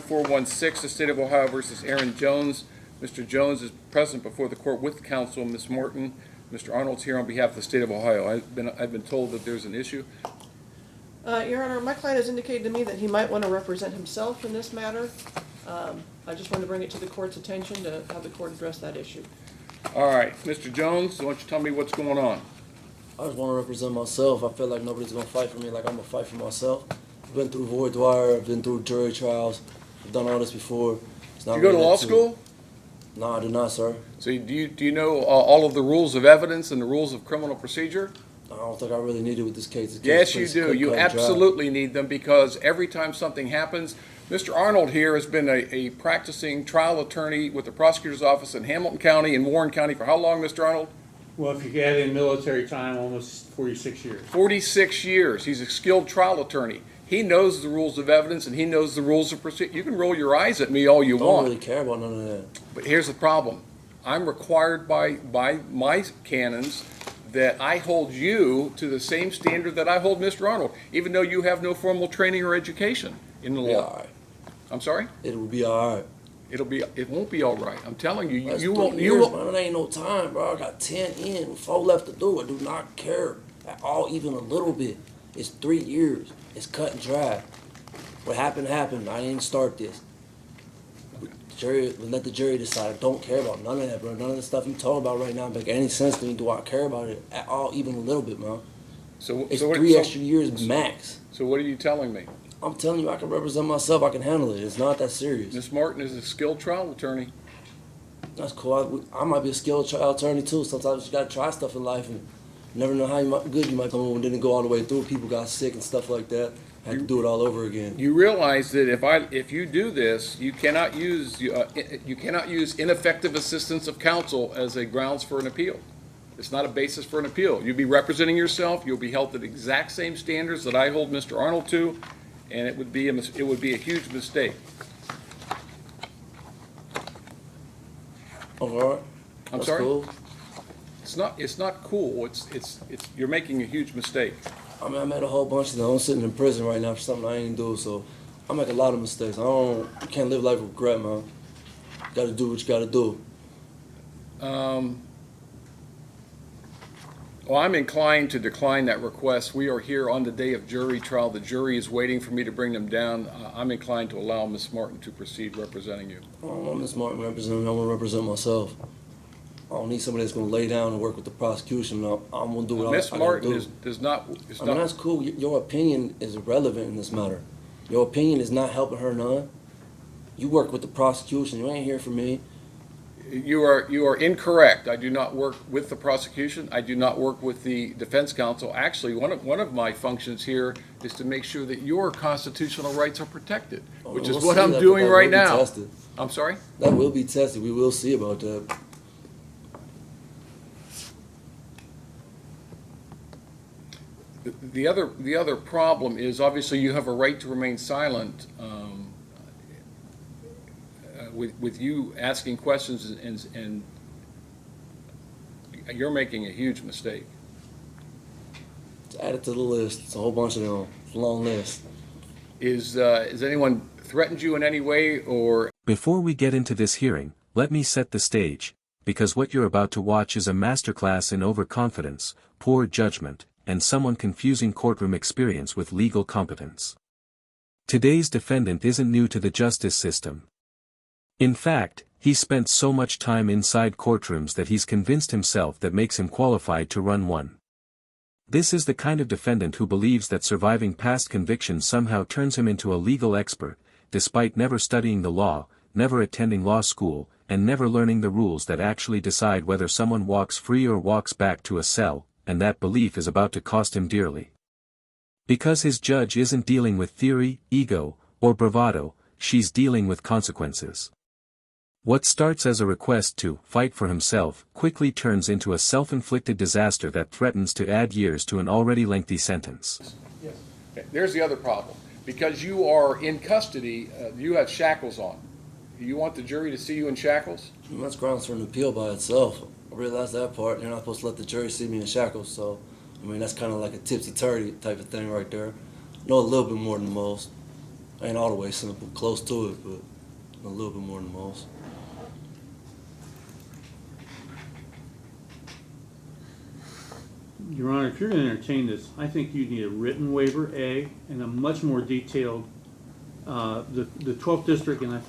2416, the State of Ohio versus Aaron Jones. Mr. Jones is present before the court with counsel, Ms. Morton. Mr. Arnold's here on behalf of the State of Ohio. I've been told that there's an issue. Your Honor, my client has indicated to me that he might want to represent himself in this matter. I just wanted to bring it to the court's attention to have the court address that issue. All right, Mr. Jones, why don't you tell me what's going on? I just want to represent myself. I feel like nobody's going to fight for me like I'm going to fight for myself. I've been through voir dire, I've been through jury trials, I've done all this before. Did you go to law school? No, I did not, sir. So do you know all of the rules of evidence and the rules of criminal procedure? I don't think I really need it with this case. Yes, you do. You absolutely need them, because every time something happens, Mr. Arnold here has been a practicing trial attorney with the prosecutor's office in Hamilton County and Warren County for how long, Mr. Arnold? Well, if you add in military time, almost 46 years. 46 years. He's a skilled trial attorney. He knows the rules of evidence and he knows the rules of procedure. You can roll your eyes at me all you want. I don't really care about none of that. But here's the problem. I'm required by my canons that I hold you to the same standard that I hold Mr. Arnold, even though you have no formal training or education in the law. All right. I'm sorry? It will be all right. It won't be all right. I'm telling you, That's you 3 won't. years, man. It ain't no time, bro. I got 10 in, 4 left to do. I do not care at all, even a little bit. It's 3 years. It's cut and dry. What happened, happened. I didn't start this. Let the jury decide. I don't care about none of that, bro. None of the stuff you talking about right now make any sense to me. Do I care about it at all, even a little bit, man? It's 3 extra years max. So what are you telling me? I'm telling you, I can represent myself. I can handle it. It's not that serious. Ms. Martin is a skilled trial attorney. That's cool. I might be a skilled trial attorney too. Sometimes you gotta try stuff in life, and you never know how good you might come and didn't go all the way through. People got sick and stuff like that. Had to do it all over again. You realize that if you do this, you cannot use ineffective assistance of counsel as a grounds for an appeal. It's not a basis for an appeal. You'll be representing yourself. You'll be held to the exact same standards that I hold Mr. Arnold to, and it would be a huge mistake. All right. I'm That's sorry? Cool. It's not cool. You're making a huge mistake. I mean, I made a whole bunch of them. I'm sitting in prison right now for something I ain't do, so I make a lot of mistakes. You can't live life with regret, man. You gotta do what you gotta do. Well, I'm inclined to decline that request. We are here on the day of jury trial. The jury is waiting for me to bring them down. I'm inclined to allow Ms. Martin to proceed representing you. I don't want Ms. Martin representing me. I want to represent myself. I don't need somebody that's going to lay down and work with the prosecution. I'm going to do what I Ms. Martin do. does not. I mean, that's cool. Your opinion is irrelevant in this matter. Your opinion is not helping her none. You work with the prosecution. You ain't here for me. You are incorrect. I do not work with the prosecution. I do not work with the defense counsel. Actually, one of my functions here is to make sure that your constitutional rights are protected, which is what I'm doing right now. I'm sorry? That will be tested. We will see about that. The other problem is, obviously you have a right to remain silent with you asking questions, and you're making a huge mistake. Just add it to the list. It's a whole bunch of them. It's a long list. Is anyone threatened you in any way, or? Before we get into this hearing, let me set the stage, because what you're about to watch is a masterclass in overconfidence, poor judgment, and someone confusing courtroom experience with legal competence. Today's defendant isn't new to the justice system. In fact, he's spent so much time inside courtrooms that he's convinced himself that makes him qualified to run one. This is the kind of defendant who believes that surviving past convictions somehow turns him into a legal expert, despite never studying the law, never attending law school, and never learning the rules that actually decide whether someone walks free or walks back to a cell, and that belief is about to cost him dearly. Because his judge isn't dealing with theory, ego, or bravado, she's dealing with consequences. What starts as a request to fight for himself quickly turns into a self-inflicted disaster that threatens to add years to an already lengthy sentence. Yes. Okay. There's the other problem. Because you are in custody, you have shackles on. You want the jury to see you in shackles? That's grounds for an appeal by itself. I realize that part. You're not supposed to let the jury see me in shackles, so, I mean, that's kind of like a tipsy-turvy type of thing right there. I know a little bit more than most. Ain't all the way simple, close to it, but a little bit more than most. Your Honor, if you're going to entertain this, I think you need a written waiver, A, and a much more detailed, the 12th District, and I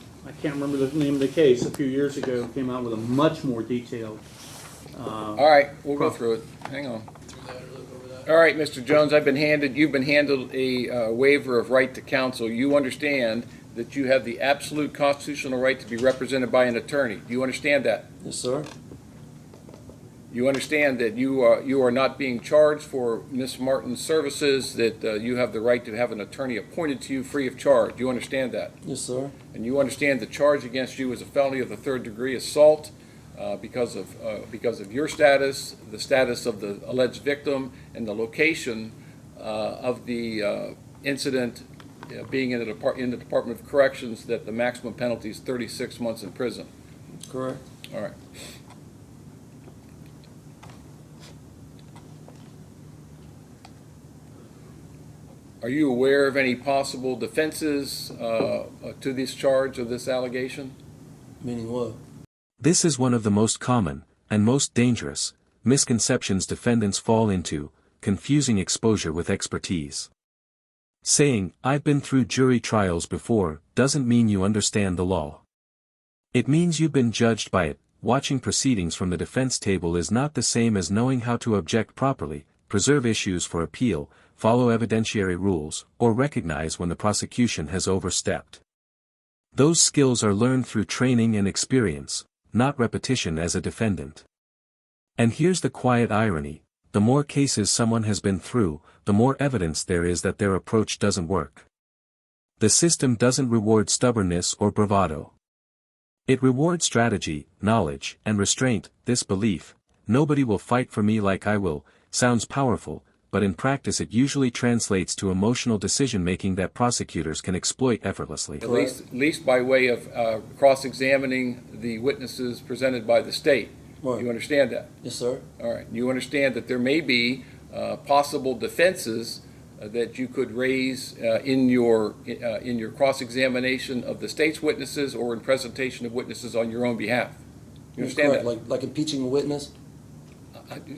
can't remember the name of the case, a few years ago, came out with a much more detailed. All right, we'll go through it. Hang on. All right, Mr. Jones, you've been handed a waiver of right to counsel. You understand that you have the absolute constitutional right to be represented by an attorney. Do you understand that? Yes, sir. You understand that you are not being charged for Ms. Martin's services, that you have the right to have an attorney appointed to you free of charge. You understand that? Yes, sir. And you understand the charge against you is a felony of the 3rd degree assault because of your status, the status of the alleged victim, and the location of the incident being in the Department of Corrections, that the maximum penalty is 36 months in prison. Correct. All right. Are you aware of any possible defenses to this charge or this allegation? Meaning what? This is one of the most common, and most dangerous, misconceptions defendants fall into: confusing exposure with expertise. Saying, "I've been through jury trials before," doesn't mean you understand the law. It means you've been judged by it. Watching proceedings from the defense table is not the same as knowing how to object properly, preserve issues for appeal, follow evidentiary rules, or recognize when the prosecution has overstepped. Those skills are learned through training and experience, not repetition as a defendant. And here's the quiet irony: the more cases someone has been through, the more evidence there is that their approach doesn't work. The system doesn't reward stubbornness or bravado. It rewards strategy, knowledge, and restraint. This belief, "nobody will fight for me like I will," sounds powerful, but in practice it usually translates to emotional decision-making that prosecutors can exploit effortlessly. At least by way of cross-examining the witnesses presented by the state. Right. You understand that? Yes, sir. All right. You understand that there may be possible defenses that you could raise in your cross-examination of the state's witnesses or in presentation of witnesses on your own behalf. You understand Correct. that? Like impeaching a witness?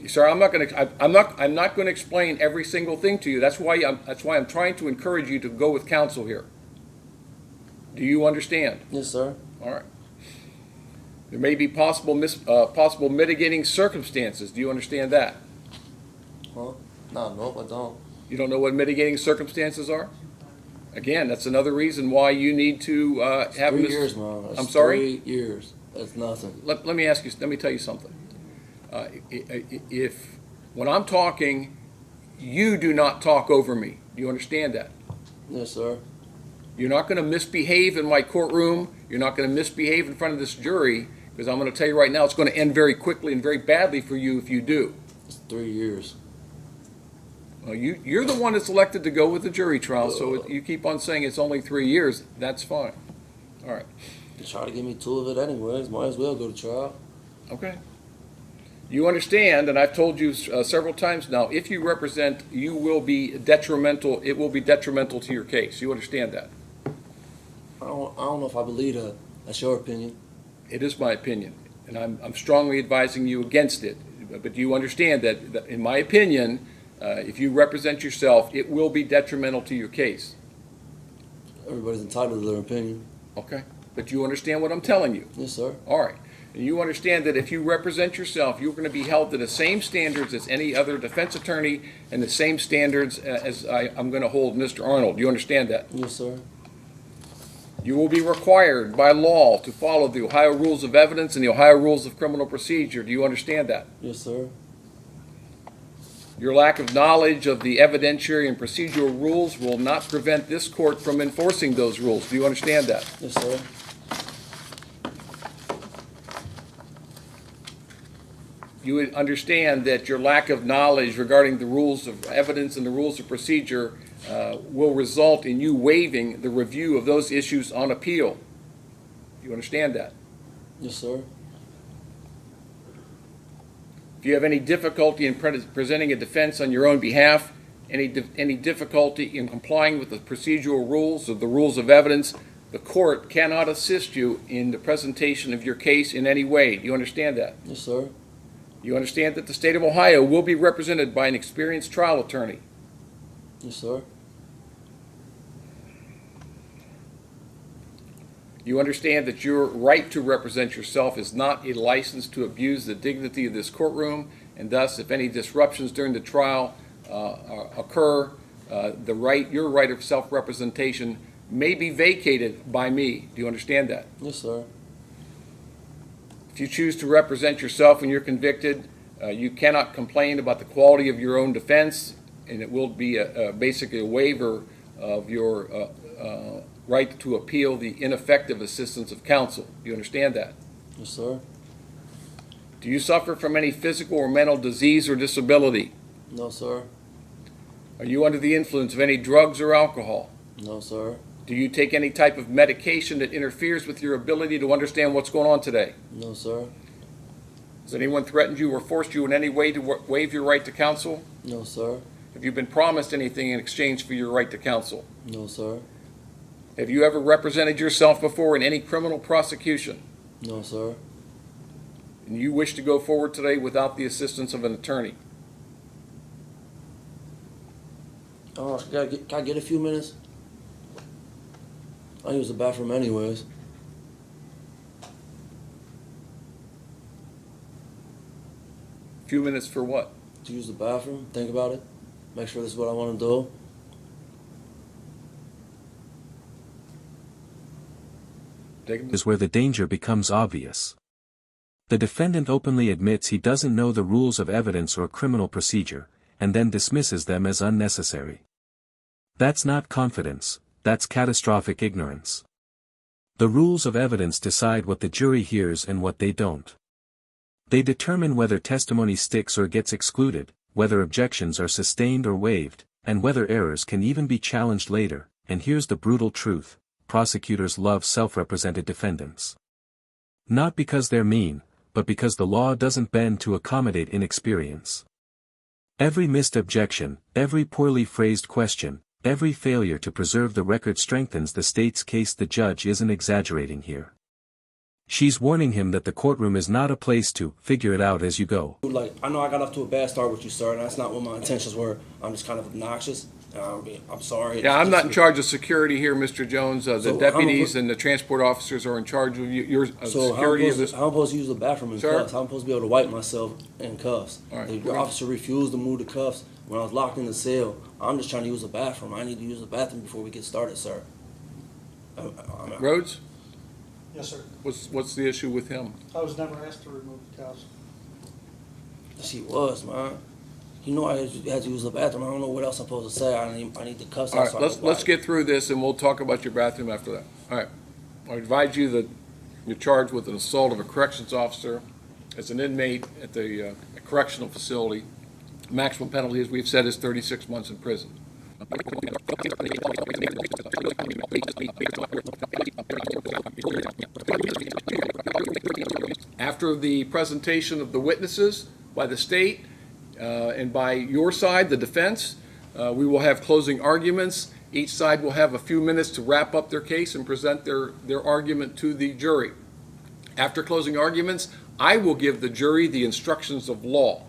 Sir, I'm not going to explain every single thing to you. That's why I'm trying to encourage you to go with counsel here. Do you understand? Yes, sir. All right. There may be possible mitigating circumstances. Do you understand that? Huh? No, nope, I don't. You don't know what mitigating circumstances are? Again, that's another reason why you need to have 3 years, man. That's I'm sorry? 3 years. That's nothing. Let me tell you something. If when I'm talking, you do not talk over me. Do you understand that? Yes, sir. You're not going to misbehave in my courtroom. You're not going to misbehave in front of this jury, because I'm going to tell you right now, it's going to end very quickly and very badly for you if you do. It's 3 years. Well, you're the one that's elected to go with the jury trial, so you keep on saying it's only 3 years. That's fine. All right. You try to give me 2 of it anyways. Might as well go to trial. Okay. You understand, and I've told you several times now, if you represent, you will be detrimental. It will be detrimental to your case. You understand that? I don't know if I believe that. That's your opinion. It is my opinion, and I'm strongly advising you against it. But you understand that in my opinion, if you represent yourself, it will be detrimental to your case. Everybody's entitled to their opinion. Okay? But you understand what I'm telling you? Yes, sir. All right. And you understand that if you represent yourself, you're going to be held to the same standards as any other defense attorney and the same standards as I'm going to hold Mr. Arnold. Do you understand that? Yes, sir. You will be required by law to follow the Ohio Rules of Evidence and the Ohio Rules of Criminal Procedure. Do you understand that? Yes, sir. Your lack of knowledge of the evidentiary and procedural rules will not prevent this court from enforcing those rules. Do you understand that? Yes, sir. You would understand that your lack of knowledge regarding the rules of evidence and the rules of procedure will result in you waiving the review of those issues on appeal. You understand that? Yes, sir. If you have any difficulty in presenting a defense on your own behalf any difficulty in complying with the procedural rules or the rules of evidence, the court cannot assist you in the presentation of your case in any way. Do you understand that? Yes, sir. You understand that the state of Ohio will be represented by an experienced trial attorney. Yes, sir. You understand that your right to represent yourself is not a license to abuse the dignity of this courtroom, and thus, if any disruptions during the trial occur, your right of self-representation may be vacated by me. Do you understand that? Yes, sir. If you choose to represent yourself when you're convicted, you cannot complain about the quality of your own defense, and it will be basically a waiver of your right to appeal the ineffective assistance of counsel. Do you understand that? Yes, sir. Do you suffer from any physical or mental disease or disability? No, sir. Are you under the influence of any drugs or alcohol? No, sir. Do you take any type of medication that interferes with your ability to understand what's going on today? No, sir. Has anyone threatened you or forced you in any way to waive your right to counsel? No, sir. Have you been promised anything in exchange for your right to counsel? No, sir. Have you ever represented yourself before in any criminal prosecution? No, sir. And you wish to go forward today without the assistance of an attorney? Can I get a few minutes? I use the bathroom anyways. A few minutes for what? To use the bathroom, think about it, make sure this is what I want to do. Is where the danger becomes obvious. The defendant openly admits he doesn't know the rules of evidence or criminal procedure, and then dismisses them as unnecessary. That's not confidence, that's catastrophic ignorance. The rules of evidence decide what the jury hears and what they don't. They determine whether testimony sticks or gets excluded, whether objections are sustained or waived, and whether errors can even be challenged later. And here's the brutal truth: prosecutors love self-represented defendants. Not because they're mean, but because the law doesn't bend to accommodate inexperience. Every missed objection, every poorly phrased question, every failure to preserve the record strengthens the state's case. The judge isn't exaggerating here. She's warning him that the courtroom is not a place to figure it out as you go. Like, I know I got off to a bad start with you, sir, and that's not what my intentions were. I'm just kind of obnoxious. I'm sorry. Yeah, I'm not in charge of security here, Mr. Jones. The So deputies and the transport officers are in charge of your security of this. How I'm supposed to use the bathroom in Sir? cuffs? How I'm supposed to be able to wipe myself in cuffs? All right. The officer refused to move the cuffs when I was locked in the cell. I'm just trying to use the bathroom. I need to use the bathroom before we get started, sir. Rhodes, Yes, sir. what's the issue with him? I was never asked to remove the cuffs. She was, man. You know I had to use the bathroom. I don't know what else I'm supposed to say. I need the cuffs. All right, so I can let's wipe. get through this and we'll talk about your bathroom after that. All right. I advise you that you're charged with an assault of a corrections officer as an inmate at the correctional facility. Maximum penalty, as we've said, is 36 months in prison. After the presentation of the witnesses by the state and by your side, the defense, we will have closing arguments. Each side will have a few minutes to wrap up their case and present their argument to the jury. After closing arguments, I will give the jury the instructions of law.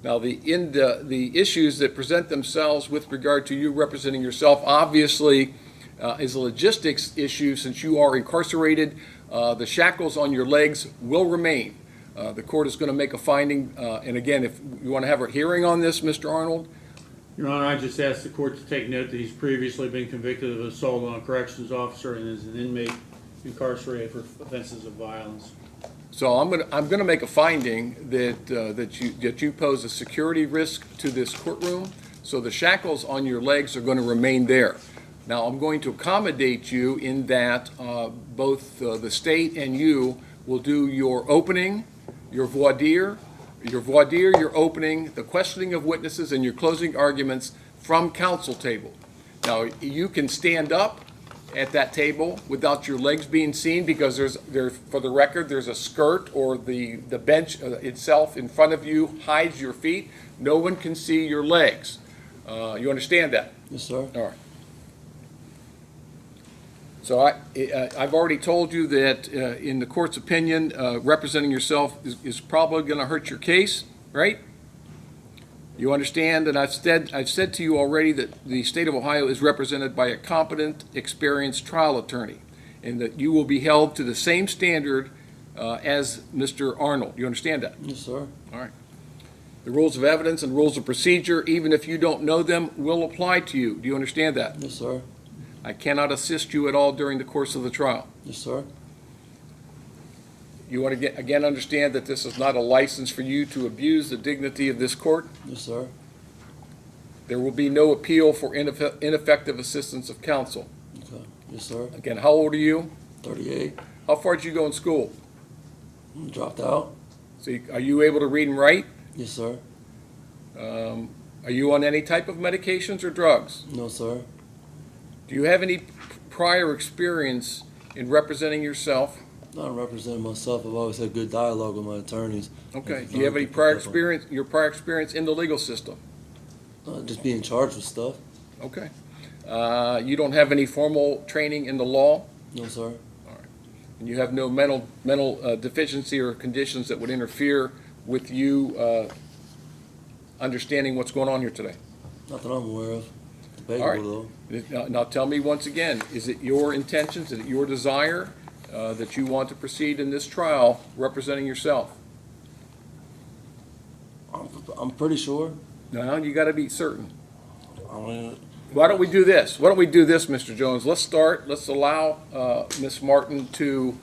Now, the issues that present themselves with regard to you representing yourself obviously is a logistics issue. Since you are incarcerated, the shackles on your legs will remain. The court is going to make a finding, and again, if you want to have a hearing on this, Mr. Arnold. Your Honor, I just asked the court to take note that he's previously been convicted of assault on a corrections officer and is an inmate incarcerated for offenses of violence. So I'm going to make a finding that you pose a security risk to this courtroom. So the shackles on your legs are going to remain there. Now I'm going to accommodate you in that both the state and you will do your opening, your voir dire, your opening, the questioning of witnesses, and your closing arguments from counsel table. Now you can stand up at that table without your legs being seen, because for the record, there's a skirt, or the bench itself in front of you hides your feet. No one can see your legs. You understand that? Yes, sir. All right. So I've already told you that in the court's opinion, representing yourself is probably going to hurt your case, right? You understand that I've said to you already that the state of Ohio is represented by a competent, experienced trial attorney, and that you will be held to the same standard as Mr. Arnold. You understand that? Yes, sir. All right. The rules of evidence and rules of procedure, even if you don't know them, will apply to you. Do you understand that? Yes, sir. I cannot assist you at all during the course of the trial. Yes, sir. You want to again understand that this is not a license for you to abuse the dignity of this court. Yes, sir. There will be no appeal for ineffective assistance of counsel. Okay. Yes, sir. Again, how old are you? 38. How far did you go in school? Dropped out. So are you able to read and write? Yes, sir. Are you on any type of medications or drugs? No, sir. Do you have any prior experience in representing yourself? Not representing myself. I've always had good dialogue with my attorneys. Okay. Do you have any prior experience, your prior experience in the legal system? Just being charged with stuff. Okay. You don't have any formal training in the law? No, sir. And you have no mental deficiency or conditions that would interfere with you understanding what's going on here today? Not that I'm aware of. All right. Now tell me once again, is it your intentions, is it your desire that you want to proceed in this trial representing yourself? I'm pretty sure. No, you got to be certain. I mean, Why don't we do this? Why don't we do this, Mr. Jones? Let's start. Let's allow Ms. Martin to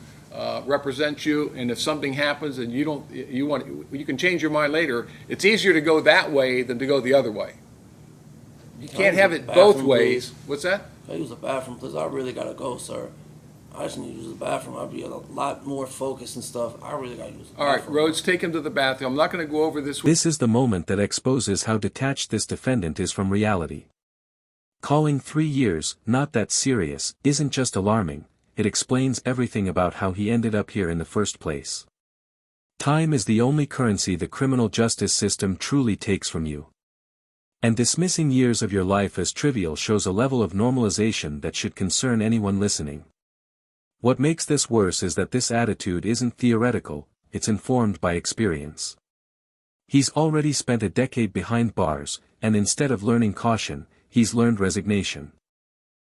represent you, and if something happens and you can change your mind later. It's easier to go that way than to go the other way. You can't have it both ways. What's that? Can I use the bathroom, please? I really gotta go, sir. I just need to use the bathroom. I'd be a lot more focused and stuff. I really gotta use the bathroom. All right, Rhodes, take him to the bathroom. I'm not going to go over this. This is the moment that exposes how detached this defendant is from reality. Calling 3 years, not that serious, isn't just alarming, it explains everything about how he ended up here in the first place. Time is the only currency the criminal justice system truly takes from you. And dismissing years of your life as trivial shows a level of normalization that should concern anyone listening. What makes this worse is that this attitude isn't theoretical, it's informed by experience. He's already spent a decade behind bars, and instead of learning caution, he's learned resignation.